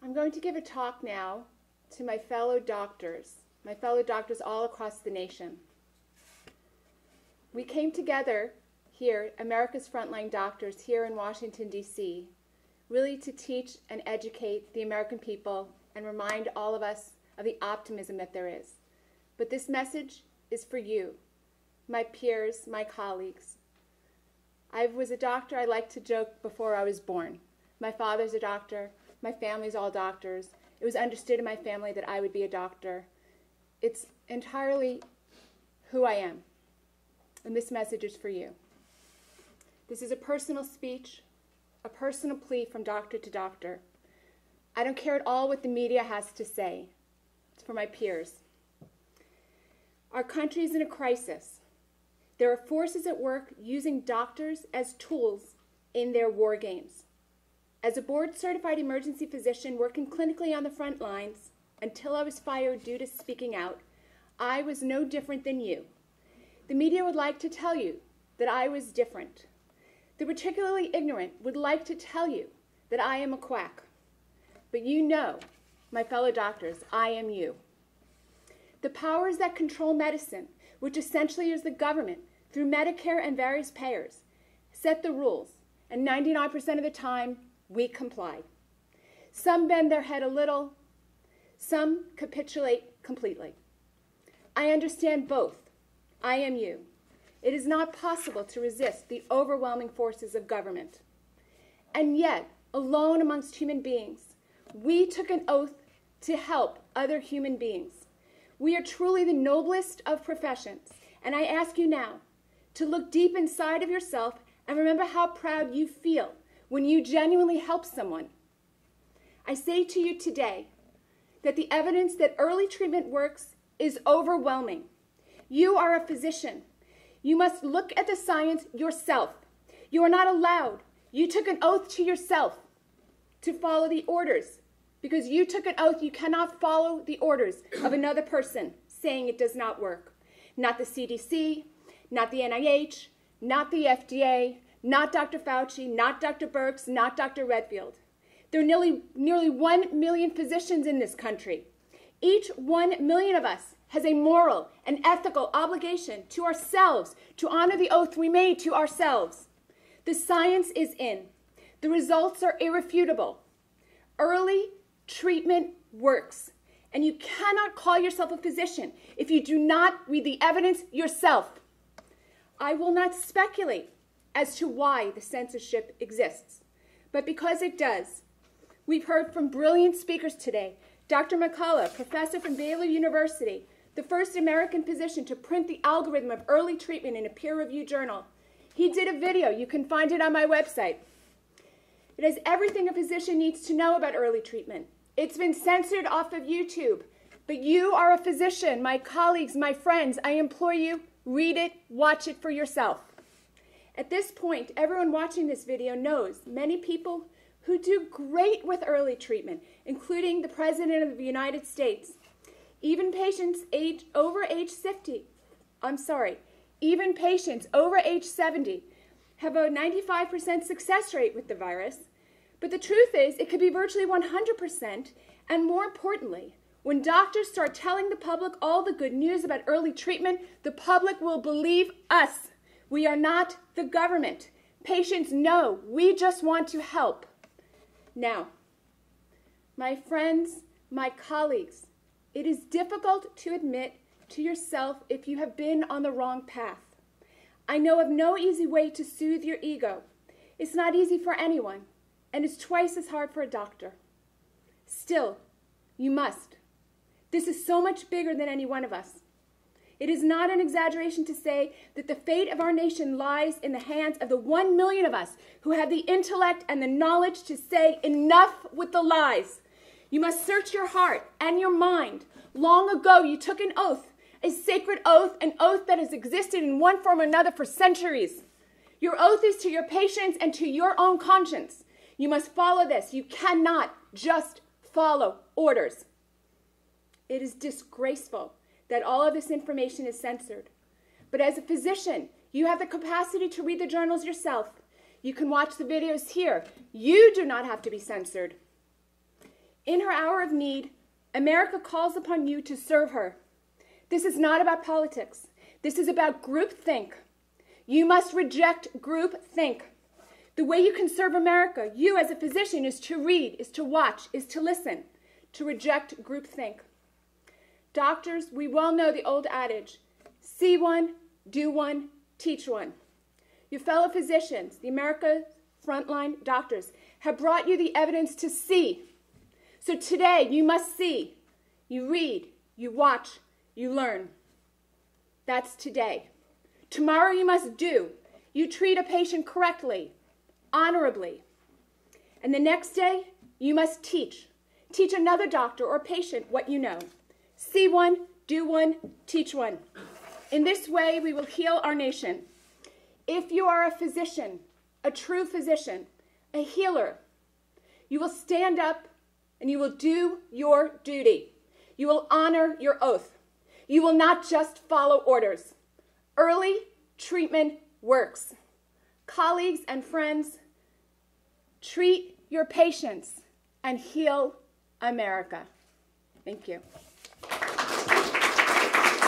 I'm going to give a talk now to my fellow doctors all across the nation. We came together here, America's Frontline doctors here in Washington, D.C., really to teach and educate the American people and remind all of us of the optimism that there is. But this message is for you, my peers, my colleagues. I was a doctor, I like to joke, before I was born. My father's a doctor, my family's all doctors. It was understood in my family that I would be a doctor. It's entirely who I am. And this message is for you. This is a personal speech, a personal plea from doctor to doctor. I don't care at all what the media has to say. It's for my peers. Our country is in a crisis. There are forces at work using doctors as tools in their war games. As a board-certified emergency physician working clinically on the front lines, until I was fired due to speaking out, I was no different than you. The media would like to tell you that I was different. The particularly ignorant would like to tell you that I am a quack. But you know, my fellow doctors, I am you. The powers that control medicine, which essentially is the government, through Medicare and various payers, set the rules, and 99% of the time, we comply. Some bend their head a little, some capitulate completely. I understand both. I am you. It is not possible to resist the overwhelming forces of government. And yet, alone amongst human beings, we took an oath to help other human beings. We are truly the noblest of professions, and I ask you now to look deep inside of yourself and remember how proud you feel when you genuinely help someone. I say to you today that the evidence that early treatment works is overwhelming. You are a physician. You must look at the science yourself. You are not allowed. You took an oath to yourself to follow the orders. Because you took an oath, you cannot follow the orders of another person saying it does not work. Not the CDC, not the NIH, not the FDA, not Dr. Fauci, not Dr. Birx, not Dr. Redfield. There are nearly 1 million physicians in this country. Each 1 million of us has a moral and ethical obligation to ourselves to honor the oath we made to ourselves. The science is in. The results are irrefutable. Early treatment works. And you cannot call yourself a physician if you do not read the evidence yourself. I will not speculate as to why the censorship exists, but because it does. We've heard from brilliant speakers today. Dr. McCullough, professor from Baylor University, the first American physician to print the algorithm of early treatment in a peer-reviewed journal. He did a video. You can find it on my website. It has everything a physician needs to know about early treatment. It's been censored off of YouTube, but you are a physician, my colleagues, my friends. I implore you, read it, watch it for yourself. At this point, everyone watching this video knows many people who do great with early treatment, including the President of the United States. Even patients over age 70 have a 95% success rate with the virus. But the truth is, it could be virtually 100%, and more importantly, when doctors start telling the public all the good news about early treatment, the public will believe us. We are not the government. Patients know we just want to help. Now, my friends, my colleagues, it is difficult to admit to yourself if you have been on the wrong path. I know of no easy way to soothe your ego. It's not easy for anyone, and it's twice as hard for a doctor. Still, you must. This is so much bigger than any one of us. It is not an exaggeration to say that the fate of our nation lies in the hands of the 1 million of us who have the intellect and the knowledge to say enough with the lies. You must search your heart and your mind. Long ago, you took an oath, a sacred oath, an oath that has existed in one form or another for centuries. Your oath is to your patients and to your own conscience. You must follow this. You cannot just follow orders. It is disgraceful that all of this information is censored. But as a physician, you have the capacity to read the journals yourself. You can watch the videos here. You do not have to be censored. In her hour of need, America calls upon you to serve her. This is not about politics. This is about groupthink. You must reject groupthink. The way you can serve America, you as a physician, is to read, is to watch, is to listen, to reject groupthink. Doctors, we well know the old adage, see one, do one, teach one. Your fellow physicians, the America Frontline doctors, have brought you the evidence to see. So today, you must see. You read, you watch, you learn. That's today. Tomorrow you must do. You treat a patient correctly, honorably. And the next day, you must teach. Teach another doctor or patient what you know. See one, do one, teach one. In this way, we will heal our nation. If you are a physician, a true physician, a healer, you will stand up and you will do your duty. You will honor your oath. You will not just follow orders. Early treatment works. Colleagues and friends, treat your patients and heal America. Thank you.